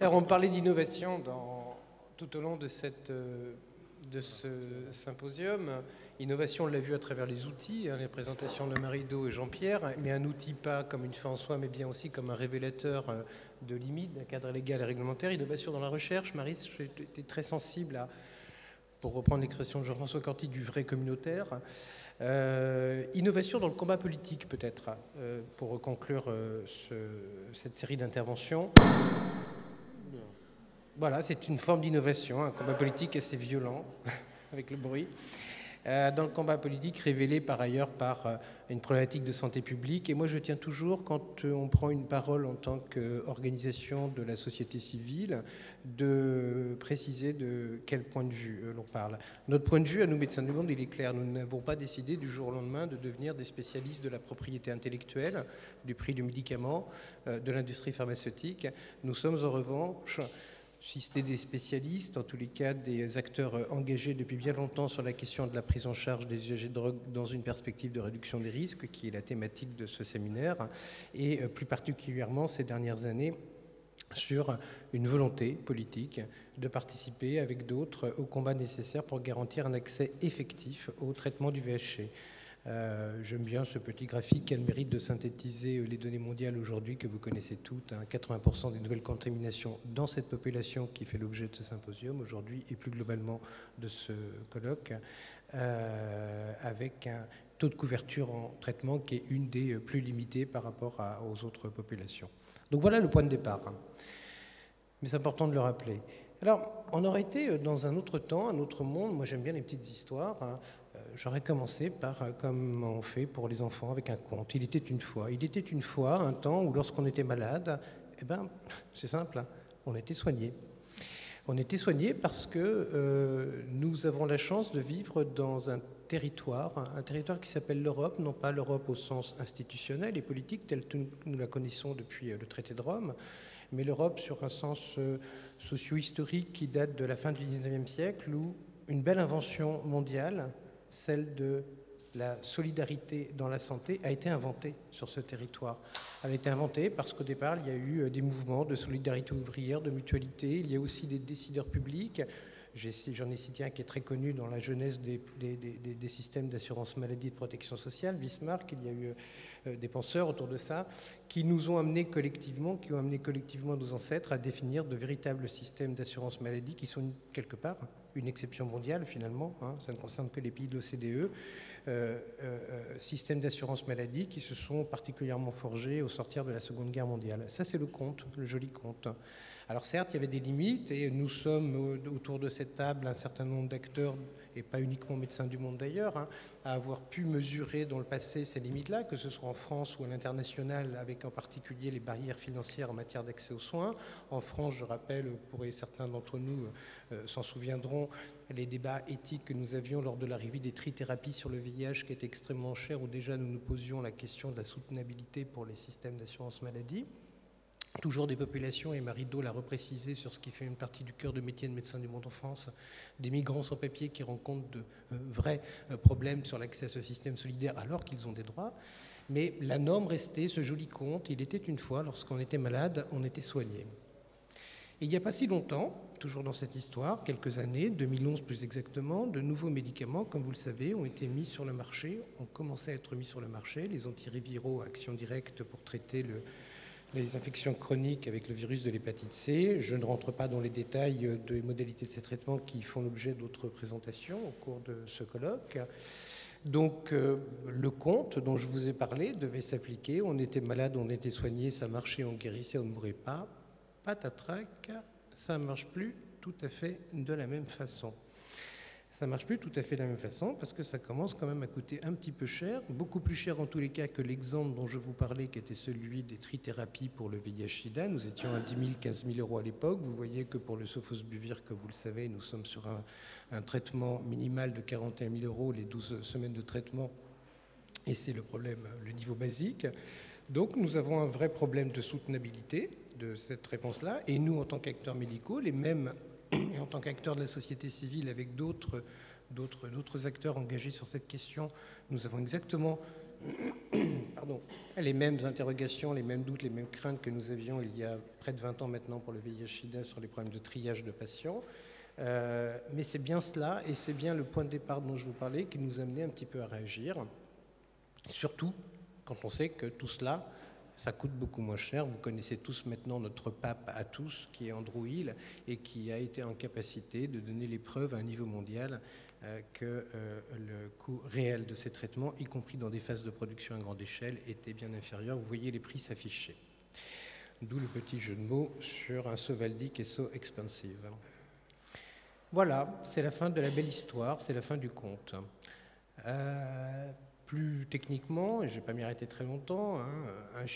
Alors, on parlait d'innovation tout au long de ce symposium. Innovation, on l'a vu à travers les outils, les présentations de Marie-Do et Jean-Pierre, mais un outil pas comme une fin en soi, mais bien aussi comme un révélateur de limites d'un cadre légal et réglementaire. Innovation dans la recherche. Marie, j'étais très sensible à, pour reprendre l'expression de Jean-François Corti, du vrai communautaire. Innovation dans le combat politique, peut-être, pour conclure cette série d'interventions. Voilà, c'est une forme d'innovation, un combat politique assez violent, avec le bruit. Dans le combat politique révélé par ailleurs par une problématique de santé publique. Et moi, je tiens toujours, quand on prend une parole en tant qu'organisation de la société civile, de préciser de quel point de vue l'on parle. Notre point de vue, à nous, Médecins du Monde, il est clair. Nous n'avons pas décidé du jour au lendemain de devenir des spécialistes de la propriété intellectuelle, du prix du médicament, de l'industrie pharmaceutique. Nous sommes en revanche, si c'était des spécialistes, en tous les cas des acteurs engagés depuis bien longtemps sur la question de la prise en charge des usagers de drogue dans une perspective de réduction des risques, qui est la thématique de ce séminaire, et plus particulièrement ces dernières années sur une volonté politique de participer avec d'autres au combat nécessaire pour garantir un accès effectif au traitement du VHC. J'aime bien ce petit graphique qui a le mérite de synthétiser les données mondiales aujourd'hui que vous connaissez toutes. 80% des nouvelles contaminations dans cette population qui fait l'objet de ce symposium aujourd'hui et plus globalement de ce colloque, avec un taux de couverture en traitement qui est une des plus limitées par rapport aux autres populations. Donc voilà le point de départ. Mais c'est important de le rappeler. Alors, on aurait été dans un autre temps, un autre monde. Moi, j'aime bien les petites histoires. J'aurais commencé par, comme on fait pour les enfants, avec un conte. Il était une fois un temps où lorsqu'on était malade, eh ben, c'est simple, on était soigné. On était soigné parce que nous avons la chance de vivre dans un territoire qui s'appelle l'Europe, non pas l'Europe au sens institutionnel et politique, telle que nous la connaissons depuis le traité de Rome, mais l'Europe sur un sens socio-historique qui date de la fin du XIXe siècle, où une belle invention mondiale, celle de la solidarité dans la santé, a été inventée sur ce territoire. Elle a été inventée parce qu'au départ, il y a eu des mouvements de solidarité ouvrière, de mutualité. Il y a aussi des décideurs publics. J'en ai cité un qui est très connu dans la jeunesse des systèmes d'assurance maladie et de protection sociale, Bismarck. Il y a eu des penseurs autour de ça qui nous ont amené collectivement, qui ont amené collectivement nos ancêtres à définir de véritables systèmes d'assurance maladie qui sont quelque part une exception mondiale finalement, ça ne concerne que les pays de l'OCDE, systèmes d'assurance maladie qui se sont particulièrement forgés au sortir de la Seconde Guerre mondiale. Ça, c'est le conte, le joli conte. Alors certes, il y avait des limites et nous sommes autour de cette table un certain nombre d'acteurs, et pas uniquement Médecins du Monde d'ailleurs, à avoir pu mesurer dans le passé ces limites-là, que ce soit en France ou à l'international, avec en particulier les barrières financières en matière d'accès aux soins. En France, je rappelle, pour certains d'entre nous s'en souviendront, les débats éthiques que nous avions lors de l'arrivée des trithérapies sur le VIH qui étaient extrêmement chères, où déjà nous nous posions la question de la soutenabilité pour les systèmes d'assurance maladie. Toujours des populations, et Marie-Do l'a reprécisé sur ce qui fait une partie du cœur de métier de Médecins du Monde en France, des migrants sans papier qui rencontrent de vrais problèmes sur l'accès à ce système solidaire alors qu'ils ont des droits. Mais la norme restait ce joli conte. Il était une fois, lorsqu'on était malade, on était soigné. Et il n'y a pas si longtemps, toujours dans cette histoire, quelques années, 2011 plus exactement, de nouveaux médicaments, comme vous le savez, ont été mis sur le marché, ont commencé à être mis sur le marché, les antiréviraux à action directe pour traiter les infections chroniques avec le virus de l'hépatite C. Je ne rentre pas dans les détails des modalités de ces traitements qui font l'objet d'autres présentations au cours de ce colloque. Donc, le conte dont je vous ai parlé devait s'appliquer. On était malade, on était soigné, ça marchait, on guérissait, on ne mourait pas. Patatrac, ça ne marche plus tout à fait de la même façon. Ça ne marche plus tout à fait de la même façon parce que ça commence quand même à coûter un petit peu cher, beaucoup plus cher en tous les cas que l'exemple dont je vous parlais qui était celui des trithérapies pour le VIH-Sida. Nous étions à 10 000, 15 000 euros à l'époque. Vous voyez que pour le sofosbuvir, comme vous le savez, nous sommes sur un traitement minimal de 41 000 euros les 12 semaines de traitement et c'est le problème, le niveau basique. Donc nous avons un vrai problème de soutenabilité de cette réponse-là et nous en tant qu'acteurs médicaux, les mêmes et en tant qu'acteur de la société civile avec d'autres acteurs engagés sur cette question, nous avons exactement pardon, les mêmes interrogations, les mêmes doutes, les mêmes craintes que nous avions il y a près de 20 ans maintenant pour le VIH/SIDA sur les problèmes de triage de patients. Mais c'est bien cela, et c'est bien le point de départ dont je vous parlais, qui nous amenait un petit peu à réagir, surtout quand on sait que tout cela, ça coûte beaucoup moins cher. Vous connaissez tous maintenant notre pape à tous, qui est Andrew Hill, et qui a été en capacité de donner les preuves à un niveau mondial que le coût réel de ces traitements, y compris dans des phases de production à grande échelle, était bien inférieur. Vous voyez les prix s'afficher. D'où le petit jeu de mots sur un Sovaldi qui est so expensive. Voilà, c'est la fin de la belle histoire, c'est la fin du conte. Plus techniquement, et je ne vais pas m'y arrêter très longtemps,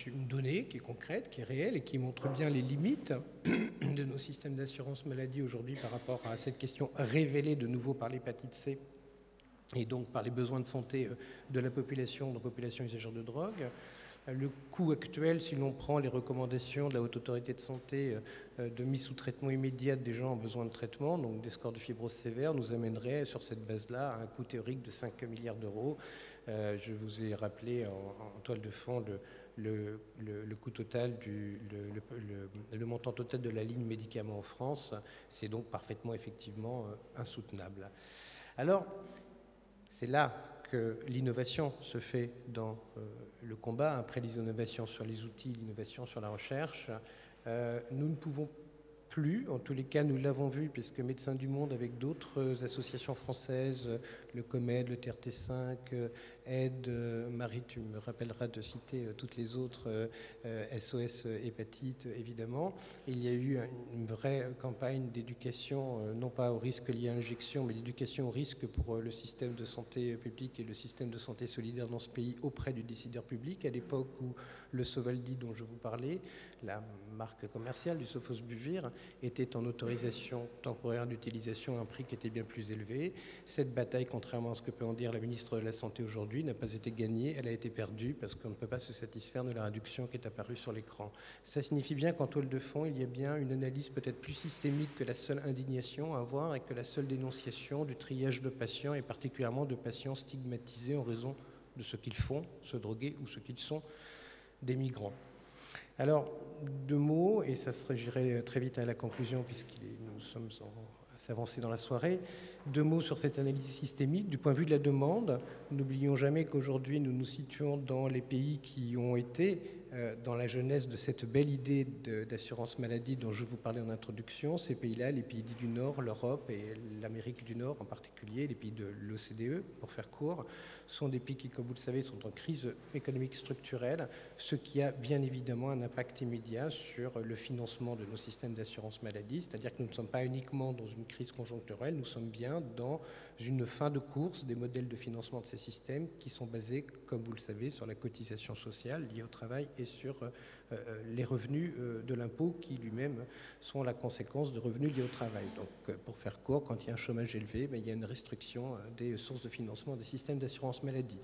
une donnée qui est concrète, qui est réelle et qui montre bien les limites de nos systèmes d'assurance maladie aujourd'hui par rapport à cette question révélée de nouveau par l'hépatite C et donc par les besoins de santé de la population usagère de drogue. Le coût actuel, si l'on prend les recommandations de la Haute Autorité de Santé de mise sous traitement immédiat des gens en besoin de traitement, donc des scores de fibrose sévère, nous amènerait sur cette base-là à un coût théorique de 5 milliards d'euros. Je vous ai rappelé en toile de fond le coût total, le montant total de la ligne médicaments en France. C'est donc parfaitement, effectivement, insoutenable. Alors, c'est là que l'innovation se fait dans le combat. Après les innovations sur les outils, l'innovation sur la recherche, nous ne pouvons plus, en tous les cas nous l'avons vu, puisque Médecins du Monde avec d'autres associations françaises, le COMED, le TRT5, AIDE, Marie, tu me rappelleras de citer toutes les autres, SOS Hépatite évidemment. Il y a eu une vraie campagne d'éducation, non pas au risque lié à l'injection, mais d'éducation au risque pour le système de santé publique et le système de santé solidaire dans ce pays auprès du décideur public, à l'époque où le Sovaldi dont je vous parlais, la marque commerciale du Sofosbuvir, était en autorisation temporaire d'utilisation à un prix qui était bien plus élevé. Cette bataille, contrairement à ce que peut en dire la ministre de la Santé aujourd'hui, n'a pas été gagnée, elle a été perdue parce qu'on ne peut pas se satisfaire de la réduction qui est apparue sur l'écran. Ça signifie bien qu'en toile de fond, il y a bien une analyse peut-être plus systémique que la seule indignation à avoir et que la seule dénonciation du triage de patients et particulièrement de patients stigmatisés en raison de ce qu'ils font, se droguer ou ce qu'ils sont, des migrants. Alors, deux mots, et ça serait, j'irai très vite à la conclusion puisque nous sommes assez avancés dans la soirée. Deux mots sur cette analyse systémique. Du point de vue de la demande, n'oublions jamais qu'aujourd'hui nous nous situons dans les pays qui ont été dans la jeunesse de cette belle idée d'assurance maladie dont je vous parlais en introduction. Ces pays-là, les pays dits du Nord, l'Europe et l'Amérique du Nord en particulier, les pays de l'OCDE, pour faire court, sont des pays qui, comme vous le savez, sont en crise économique structurelle, ce qui a bien évidemment un impact immédiat sur le financement de nos systèmes d'assurance maladie, c'est-à-dire que nous ne sommes pas uniquement dans une crise conjoncturelle, nous sommes bien dans une fin de course des modèles de financement de ces systèmes qui sont basés, comme vous le savez, sur la cotisation sociale liée au travail et sur les revenus de l'impôt qui lui-même sont la conséquence de revenus liés au travail. Donc, pour faire court, quand il y a un chômage élevé, il y a une restriction des sources de financement des systèmes d'assurance maladie.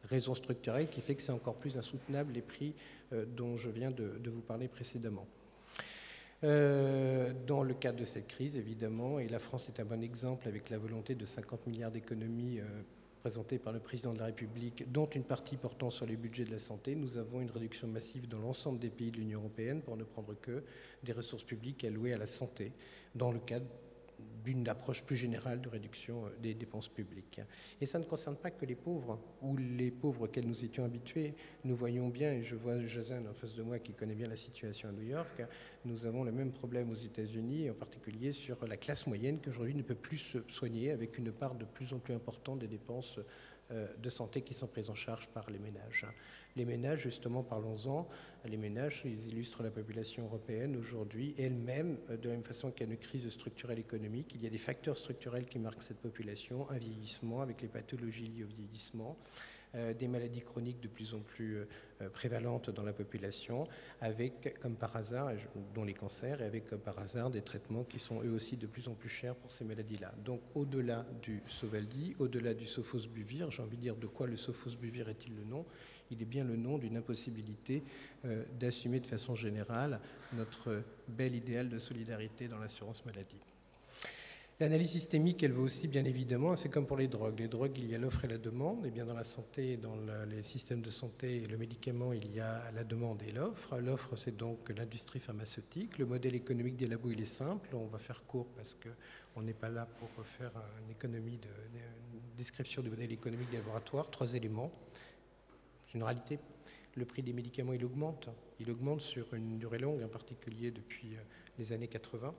Raison structurelle qui fait que c'est encore plus insoutenable les prix dont je viens de vous parler précédemment. Dans le cadre de cette crise, évidemment, et la France est un bon exemple avec la volonté de 50 milliards d'économies présentée par le président de la République, dont une partie portant sur les budgets de la santé, nous avons une réduction massive dans l'ensemble des pays de l'Union européenne, pour ne prendre que des ressources publiques allouées à la santé, dans le cadre d'une approche plus générale de réduction des dépenses publiques. Et ça ne concerne pas que les pauvres, ou les pauvres auxquels nous étions habitués. Nous voyons bien, et je vois Jason en face de moi qui connaît bien la situation à New York, nous avons le même problème aux États-Unis, en particulier sur la classe moyenne qui aujourd'hui ne peut plus se soigner, avec une part de plus en plus importante des dépenses de santé qui sont prises en charge par les ménages. Les ménages, justement, parlons-en, les ménages, ils illustrent la population européenne aujourd'hui, elle-même, de la même façon qu'il y a une crise structurelle économique, il y a des facteurs structurels qui marquent cette population, un vieillissement avec les pathologies liées au vieillissement, des maladies chroniques de plus en plus prévalentes dans la population, avec, comme par hasard, dont les cancers, et avec, comme par hasard, des traitements qui sont eux aussi de plus en plus chers pour ces maladies-là. Donc, au-delà du Sovaldi, au-delà du Sofosbuvir, j'ai envie de dire de quoi le Sofosbuvir est-il le nom ? Il est bien le nom d'une impossibilité d'assumer de façon générale notre bel idéal de solidarité dans l'assurance maladie. L'analyse systémique, elle vaut aussi bien évidemment, c'est comme pour les drogues. Les drogues, il y a l'offre et la demande, et bien dans la santé, dans les systèmes de santé et le médicament, il y a la demande et l'offre. L'offre, c'est donc l'industrie pharmaceutique. Le modèle économique des labos, il est simple. On va faire court parce qu'on n'est pas là pour faire une description du modèle économique des laboratoires. 3 éléments. C'est une réalité. Le prix des médicaments, il augmente. Il augmente sur une durée longue, en particulier depuis les années 80.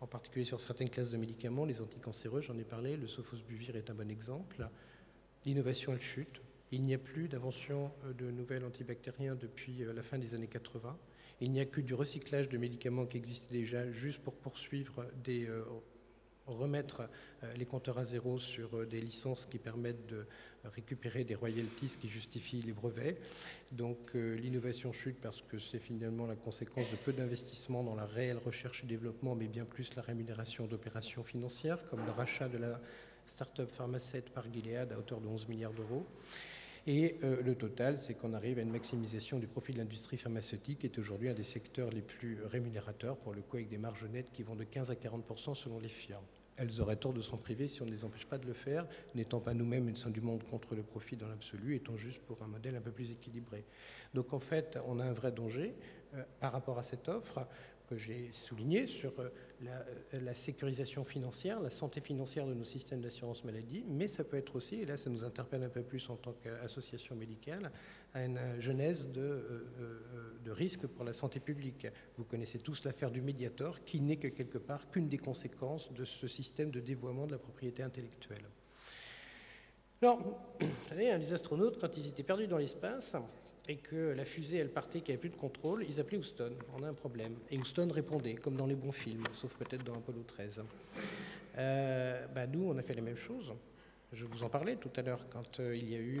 En particulier sur certaines classes de médicaments, les anticancéreux, j'en ai parlé, le sofosbuvir est un bon exemple. L'innovation, elle chute. Il n'y a plus d'invention de nouvelles antibactériens depuis la fin des années 80. Il n'y a que du recyclage de médicaments qui existaient déjà juste pour poursuivre remettre les compteurs à zéro sur des licences qui permettent de récupérer des royalties qui justifient les brevets. Donc l'innovation chute parce que c'est finalement la conséquence de peu d'investissements dans la réelle recherche et développement, mais bien plus la rémunération d'opérations financières, comme le rachat de la start-up Pharmacet par Gilead à hauteur de 11 milliards d'euros. Et le total, c'est qu'on arrive à une maximisation du profit de l'industrie pharmaceutique, qui est aujourd'hui un des secteurs les plus rémunérateurs, pour le coup avec des marges nettes qui vont de 15 à 40% selon les firmes. Elles auraient tort de s'en priver si on ne les empêche pas de le faire, n'étant pas nous-mêmes médecins du monde contre le profit dans l'absolu, étant juste pour un modèle un peu plus équilibré. Donc en fait, on a un vrai danger par rapport à cette offre que j'ai souligné sur la sécurisation financière, la santé financière de nos systèmes d'assurance maladie, mais ça peut être aussi, et là ça nous interpelle un peu plus en tant qu'association médicale, à une genèse de risque pour la santé publique. Vous connaissez tous l'affaire du Mediator, qui n'est que quelque part qu'une des conséquences de ce système de dévoiement de la propriété intellectuelle. Alors, vous savez, les astronautes, quand ils étaient perdus dans l'espace, et que la fusée, elle partait, qu'il n'y avait plus de contrôle, ils appelaient Houston. On a un problème. Et Houston répondait, comme dans les bons films, sauf peut-être dans Apollo 13. Nous, on a fait la même chose. Je vous en parlais tout à l'heure, quand il y a eu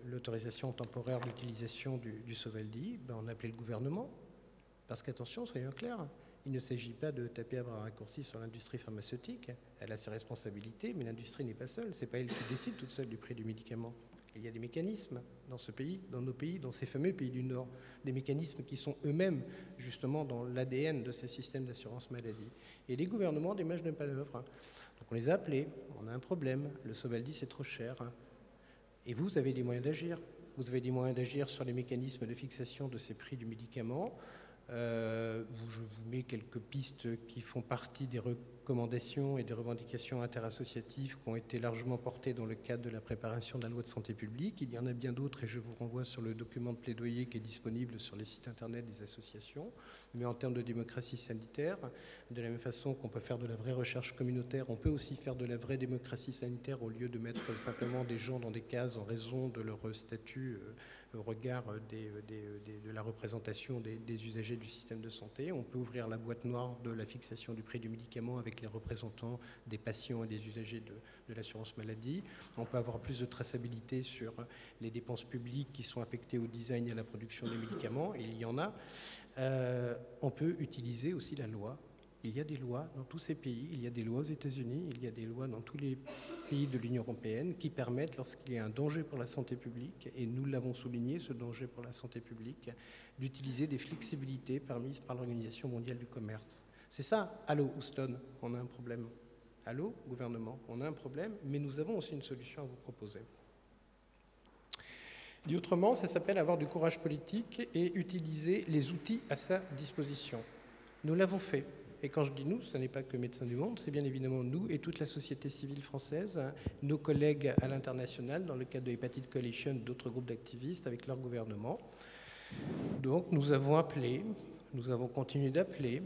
l'autorisation temporaire d'utilisation du Sovaldi, on a appelé le gouvernement. Parce qu'attention, soyons clairs, il ne s'agit pas de taper à bras raccourcis sur l'industrie pharmaceutique. Elle a ses responsabilités, mais l'industrie n'est pas seule. Ce n'est pas elle qui décide toute seule du prix du médicament. Il y a des mécanismes dans ce pays, dans nos pays, dans ces fameux pays du Nord, des mécanismes qui sont eux-mêmes justement dans l'ADN de ces systèmes d'assurance maladie. Et les gouvernements des marges de manœuvre. Donc on les a appelés, on a un problème, le Sovaldi c'est trop cher. Et vous avez des moyens d'agir. Vous avez des moyens d'agir sur les mécanismes de fixation de ces prix du médicament. Je vous mets quelques pistes qui font partie des recommandations et des revendications interassociatives qui ont été largement portées dans le cadre de la préparation de la loi de santé publique. Il y en a bien d'autres et je vous renvoie sur le document de plaidoyer qui est disponible sur les sites internet des associations. Mais en termes de démocratie sanitaire, de la même façon qu'on peut faire de la vraie recherche communautaire, on peut aussi faire de la vraie démocratie sanitaire au lieu de mettre simplement des gens dans des cases en raison de leur statut au regard de la représentation des usagers du système de santé. On peut ouvrir la boîte noire de la fixation du prix du médicament avec les représentants des patients et des usagers de l'assurance maladie. On peut avoir plus de traçabilité sur les dépenses publiques qui sont affectées au design et à la production des médicaments, et il y en a. On peut utiliser aussi la loi. Il y a des lois dans tous ces pays, il y a des lois aux États-Unis, il y a des lois dans tous les pays de l'Union européenne qui permettent, lorsqu'il y a un danger pour la santé publique, et nous l'avons souligné, ce danger pour la santé publique, d'utiliser des flexibilités permises par l'Organisation mondiale du commerce. C'est ça, allô Houston, on a un problème. Allô gouvernement, on a un problème, mais nous avons aussi une solution à vous proposer. Dit autrement, ça s'appelle avoir du courage politique et utiliser les outils à sa disposition. Nous l'avons fait. Et quand je dis nous, ce n'est pas que Médecins du Monde, c'est bien évidemment nous et toute la société civile française, nos collègues à l'international, dans le cadre de Hepatite Coalition, d'autres groupes d'activistes avec leur gouvernement. Donc nous avons appelé, nous avons continué d'appeler,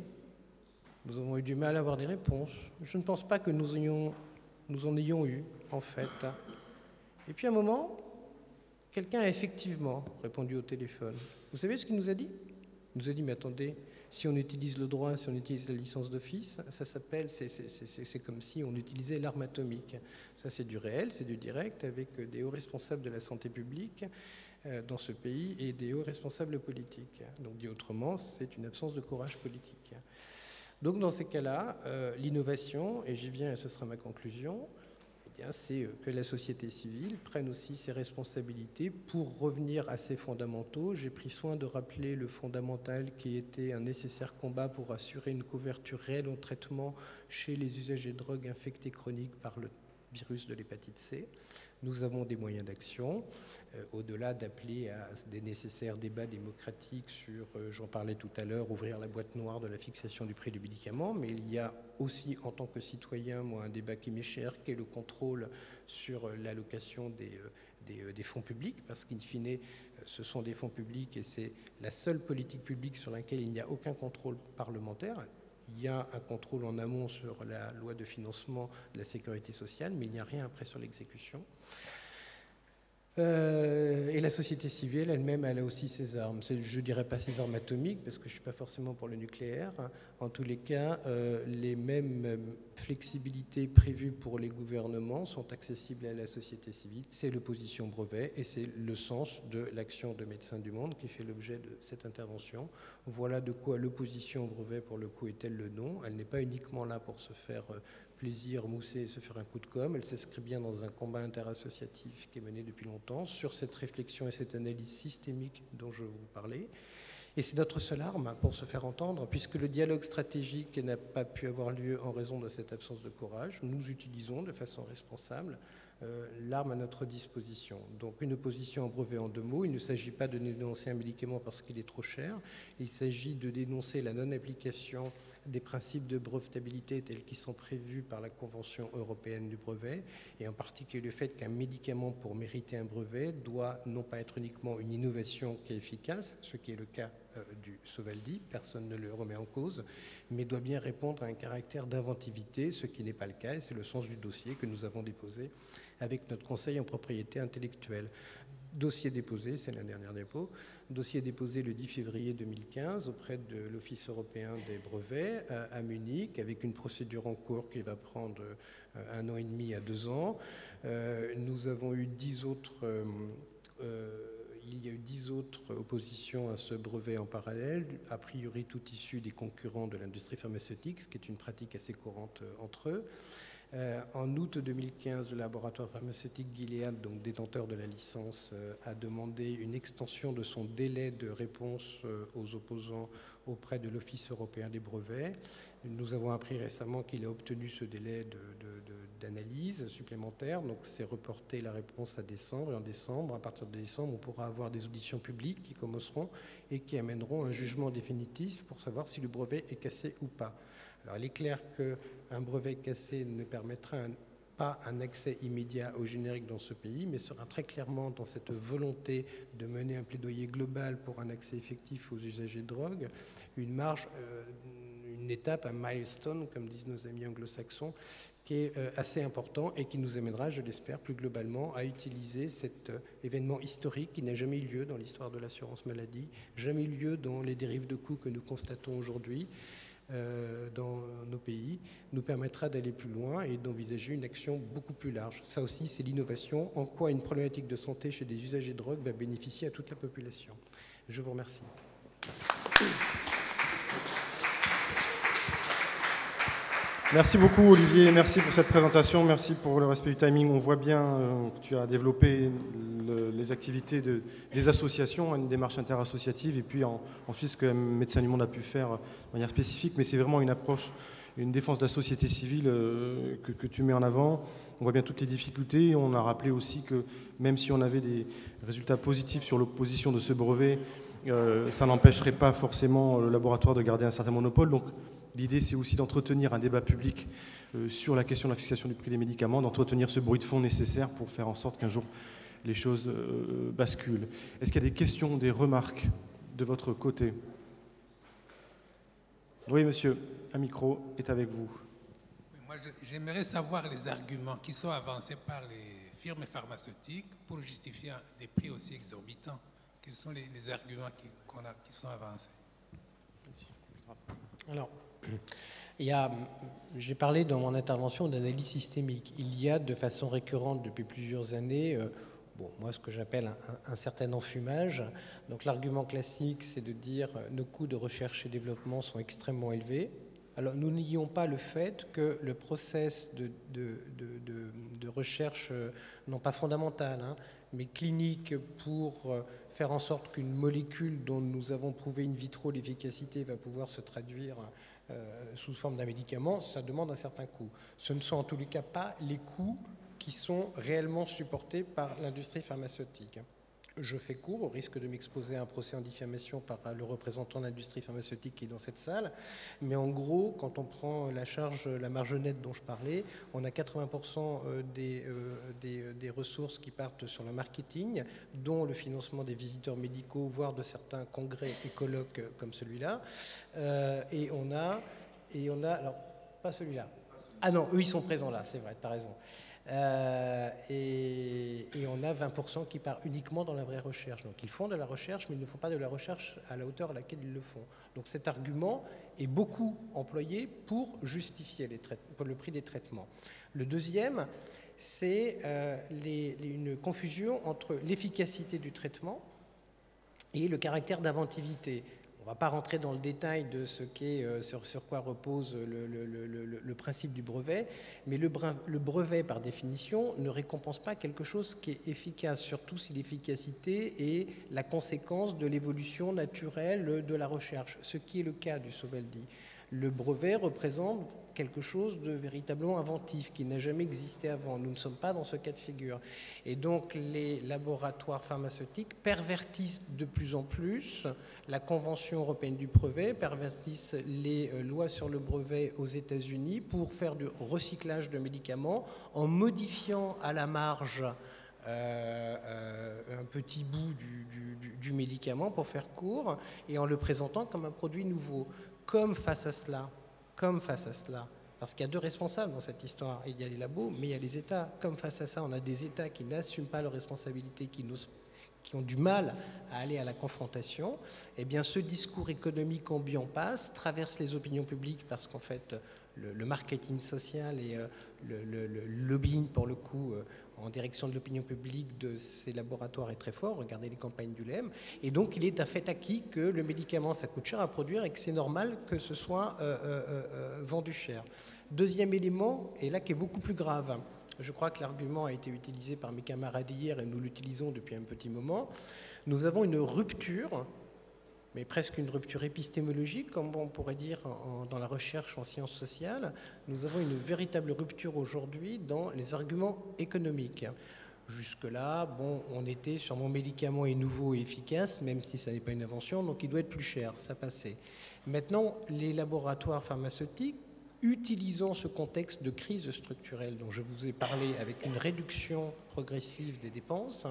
nous avons eu du mal à avoir des réponses. Je ne pense pas que nous en ayons eu, en fait. Et puis à un moment, quelqu'un a effectivement répondu au téléphone. Vous savez ce qu'il nous a dit ? Il nous a dit, mais attendez, si on utilise le droit, si on utilise la licence d'office, ça s'appelle, c'est comme si on utilisait l'arme atomique. Ça, c'est du réel, c'est du direct, avec des hauts responsables de la santé publique dans ce pays et des hauts responsables politiques. Donc, dit autrement, c'est une absence de courage politique. Donc, dans ces cas-là, l'innovation, et j'y viens et ce sera ma conclusion, c'est que la société civile prenne aussi ses responsabilités pour revenir à ses fondamentaux. J'ai pris soin de rappeler le fondamental qui était un nécessaire combat pour assurer une couverture réelle au traitement chez les usagers de drogue infectés chroniques par le virus de l'hépatite C. Nous avons des moyens d'action, au-delà d'appeler à des nécessaires débats démocratiques sur, j'en parlais tout à l'heure, ouvrir la boîte noire de la fixation du prix du médicament, mais il y a aussi, en tant que citoyen, moi, un débat qui m'est cher, qui est le contrôle sur l'allocation des fonds publics, parce qu'in fine, ce sont des fonds publics et c'est la seule politique publique sur laquelle il n'y a aucun contrôle parlementaire. Il y a un contrôle en amont sur la loi de financement de la sécurité sociale, mais il n'y a rien après sur l'exécution. Et la société civile elle-même, elle a aussi ses armes. Je ne dirais pas ses armes atomiques, parce que je ne suis pas forcément pour le nucléaire. En tous les cas, les mêmes flexibilités prévues pour les gouvernements sont accessibles à la société civile. C'est l'opposition brevet, et c'est le sens de l'action de Médecins du Monde qui fait l'objet de cette intervention. Voilà de quoi l'opposition au brevet, pour le coup, est-elle le nom. Elle n'est pas uniquement là pour se faire plaisir, mousser et se faire un coup de com'. Elle s'inscrit bien dans un combat interassociatif qui est mené depuis longtemps sur cette réflexion et cette analyse systémique dont je vous parlais. Et c'est notre seule arme pour se faire entendre, puisque le dialogue stratégique n'a pas pu avoir lieu en raison de cette absence de courage. Nous utilisons de façon responsable l'arme à notre disposition. Donc une opposition au brevet en 2 mots. Il ne s'agit pas de dénoncer un médicament parce qu'il est trop cher. Il s'agit de dénoncer la non-application des principes de brevetabilité tels qu'ils sont prévus par la Convention européenne du brevet, et en particulier le fait qu'un médicament, pour mériter un brevet, doit non pas être uniquement une innovation qui est efficace, ce qui est le cas du Sovaldi, personne ne le remet en cause, mais doit bien répondre à un caractère d'inventivité, ce qui n'est pas le cas, et c'est le sens du dossier que nous avons déposé avec notre conseil en propriété intellectuelle. Dossier déposé, c'est la dernière diapo, dossier déposé le 10 février 2015 auprès de l'Office européen des brevets à Munich, avec une procédure en cours qui va prendre 1 an et demi à 2 ans. Nous avons eu 10 autres... il y a eu 10 autres oppositions à ce brevet en parallèle, a priori tout issues des concurrents de l'industrie pharmaceutique, ce qui est une pratique assez courante entre eux. En août 2015, le laboratoire pharmaceutique Gilead, donc détenteur de la licence, a demandé une extension de son délai de réponse aux opposants auprès de l'Office européen des brevets. Nous avons appris récemment qu'il a obtenu ce délai d'analyse supplémentaire, donc c'est reporté la réponse à décembre. Et en décembre, à partir de décembre, on pourra avoir des auditions publiques qui commenceront et qui amèneront un jugement définitif pour savoir si le brevet est cassé ou pas. Alors, il est clair qu'un brevet cassé ne permettra pas un accès immédiat au générique dans ce pays, mais sera très clairement dans cette volonté de mener un plaidoyer global pour un accès effectif aux usagers de drogue, une marge, une étape, un milestone, comme disent nos amis anglo-saxons, qui est assez important et qui nous amènera, je l'espère, plus globalement à utiliser cet événement historique qui n'a jamais eu lieu dans l'histoire de l'assurance maladie, jamais eu lieu dans les dérives de coûts que nous constatons aujourd'hui dans nos pays, nous permettra d'aller plus loin et d'envisager une action beaucoup plus large. Ça aussi, c'est l'innovation, en quoi une problématique de santé chez des usagers de drogue va bénéficier à toute la population. Je vous remercie. Merci beaucoup Olivier, merci pour cette présentation, merci pour le respect du timing. On voit bien que tu as développé les activités des associations, une démarche interassociative, et puis ensuite ce que Médecins du Monde a pu faire de manière spécifique, mais c'est vraiment une approche, une défense de la société civile que tu mets en avant. On voit bien toutes les difficultés. On a rappelé aussi que même si on avait des résultats positifs sur l'opposition de ce brevet, ça n'empêcherait pas forcément le laboratoire de garder un certain monopole. Donc l'idée, c'est aussi d'entretenir un débat public sur la question de la fixation du prix des médicaments, d'entretenir ce bruit de fond nécessaire pour faire en sorte qu'un jour les choses basculent. Est-ce qu'il y a des questions, des remarques de votre côté? Oui, monsieur, un micro est avec vous. Oui, moi, j'aimerais savoir les arguments qui sont avancés par les firmes pharmaceutiques pour justifier des prix aussi exorbitants. Quels sont les arguments qui sont avancés? Alors, j'ai parlé dans mon intervention d'analyse systémique. Il y a de façon récurrente depuis plusieurs années, moi ce que j'appelle un certain enfumage. Donc l'argument classique, c'est de dire nos coûts de recherche et développement sont extrêmement élevés. Alors, nous nions pas le fait que le process de recherche, non pas fondamental, hein, mais clinique, pour faire en sorte qu'une molécule dont nous avons prouvé in vitro l'efficacité va pouvoir se traduire sous forme d'un médicament, ça demande un certain coût. Ce ne sont en tous les cas pas les coûts qui sont réellement supportés par l'industrie pharmaceutique. Je fais court, au risque de m'exposer à un procès en diffamation par le représentant de l'industrie pharmaceutique qui est dans cette salle, mais en gros, quand on prend la marge nette dont je parlais, on a 80% des ressources qui partent sur le marketing, dont le financement des visiteurs médicaux, voire de certains congrès et colloques comme celui-là, et on a, alors, pas celui-là, ah non, eux ils sont présents là, c'est vrai, tu as raison. Et on a 20% qui part uniquement dans la vraie recherche. Donc ils font de la recherche, mais ils ne font pas de la recherche à la hauteur à laquelle ils le font. Donc cet argument est beaucoup employé pour justifier le prix des traitements. Le deuxième, c'est une confusion entre l'efficacité du traitement et le caractère d'inventivité. On ne va pas rentrer dans le détail de ce sur quoi repose le principe du brevet, mais le brevet, par définition, ne récompense pas quelque chose qui est efficace, surtout si l'efficacité est la conséquence de l'évolution naturelle de la recherche, ce qui est le cas du Sovaldi. Le brevet représente quelque chose de véritablement inventif, qui n'a jamais existé avant. Nous ne sommes pas dans ce cas de figure. Et donc, les laboratoires pharmaceutiques pervertissent de plus en plus la Convention européenne du brevet, pervertissent les lois sur le brevet aux États-Unis pour faire du recyclage de médicaments en modifiant à la marge un petit bout du médicament, pour faire court, et en le présentant comme un produit nouveau. Comme face à cela, parce qu'il y a deux responsables dans cette histoire, il y a les labos, mais il y a les États. Comme face à ça, on a des États qui n'assument pas leurs responsabilités, qui ont du mal à aller à la confrontation, eh bien ce discours économique ambiant passe, traverse les opinions publiques, parce qu'en fait, le marketing social et le lobbying, pour le coup, en direction de l'opinion publique de ces laboratoires est très fort. Regardez les campagnes du LEM. Et donc, il est un fait acquis que le médicament, ça coûte cher à produire et que c'est normal que ce soit vendu cher. Deuxième élément, et là qui est beaucoup plus grave, je crois que l'argument a été utilisé par mes camarades hier et nous l'utilisons depuis un petit moment. Nous avons une rupture, mais presque une rupture épistémologique, comme on pourrait dire dans la recherche en sciences sociales. Nous avons une véritable rupture aujourd'hui dans les arguments économiques. Jusque-là, bon, on était sur mon médicament est nouveau et efficace, même si ça n'est pas une invention, donc il doit être plus cher, ça passait. Maintenant, les laboratoires pharmaceutiques, utilisant ce contexte de crise structurelle dont je vous ai parlé, avec une réduction progressive des dépenses,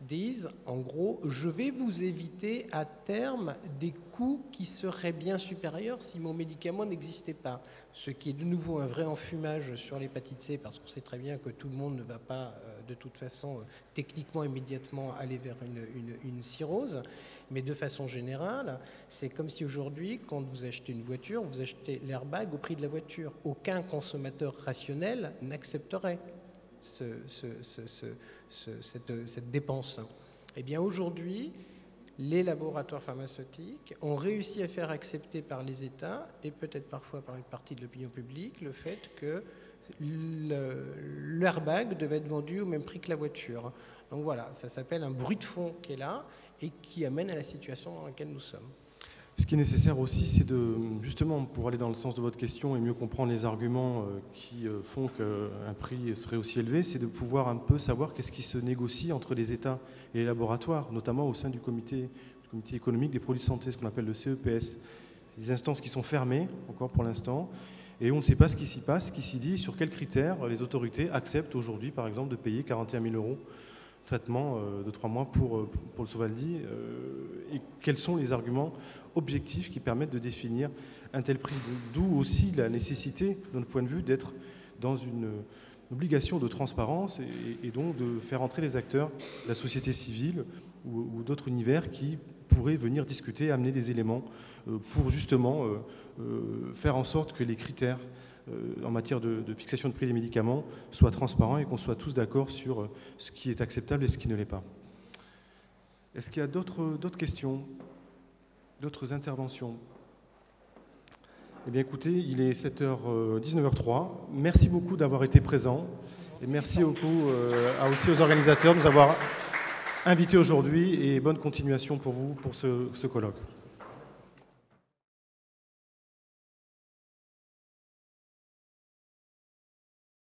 disent, en gros, je vais vous éviter à terme des coûts qui seraient bien supérieurs si mon médicament n'existait pas. Ce qui est de nouveau un vrai enfumage sur l'hépatite C, parce qu'on sait très bien que tout le monde ne va pas, de toute façon, techniquement, immédiatement aller vers une cirrhose. Mais de façon générale, c'est comme si aujourd'hui, quand vous achetez une voiture, vous achetez l'airbag au prix de la voiture. Aucun consommateur rationnel n'accepterait cette dépense. Eh bien aujourd'hui, les laboratoires pharmaceutiques ont réussi à faire accepter par les États et peut-être parfois par une partie de l'opinion publique le fait que l'airbag devait être vendu au même prix que la voiture. Donc voilà, ça s'appelle un bruit de fond qui est là et qui amène à la situation dans laquelle nous sommes. Ce qui est nécessaire aussi, c'est de, justement, pour aller dans le sens de votre question et mieux comprendre les arguments qui font qu'un prix serait aussi élevé, c'est de pouvoir un peu savoir qu'est-ce qui se négocie entre les États et les laboratoires, notamment au sein du comité économique des produits de santé, ce qu'on appelle le CEPS. Des instances qui sont fermées, encore pour l'instant, et on ne sait pas ce qui s'y passe, ce qui s'y dit, sur quels critères les autorités acceptent aujourd'hui, par exemple, de payer 41 000 € traitement de 3 mois pour le Sovaldi, et quels sont les arguments objectifs qui permettent de définir un tel prix. D'où aussi la nécessité, de notre point de vue, d'être dans une obligation de transparence et donc de faire entrer les acteurs de la société civile ou d'autres univers qui pourraient venir discuter, amener des éléments pour justement faire en sorte que les critères en matière de fixation de prix des médicaments soient transparents et qu'on soit tous d'accord sur ce qui est acceptable et ce qui ne l'est pas. Est-ce qu'il y a d'autres questions, d'autres interventions? Eh bien écoutez, il est 19h03. Merci beaucoup d'avoir été présent. Et merci beaucoup aussi aux organisateurs de nous avoir invités aujourd'hui et bonne continuation pour vous pour ce colloque.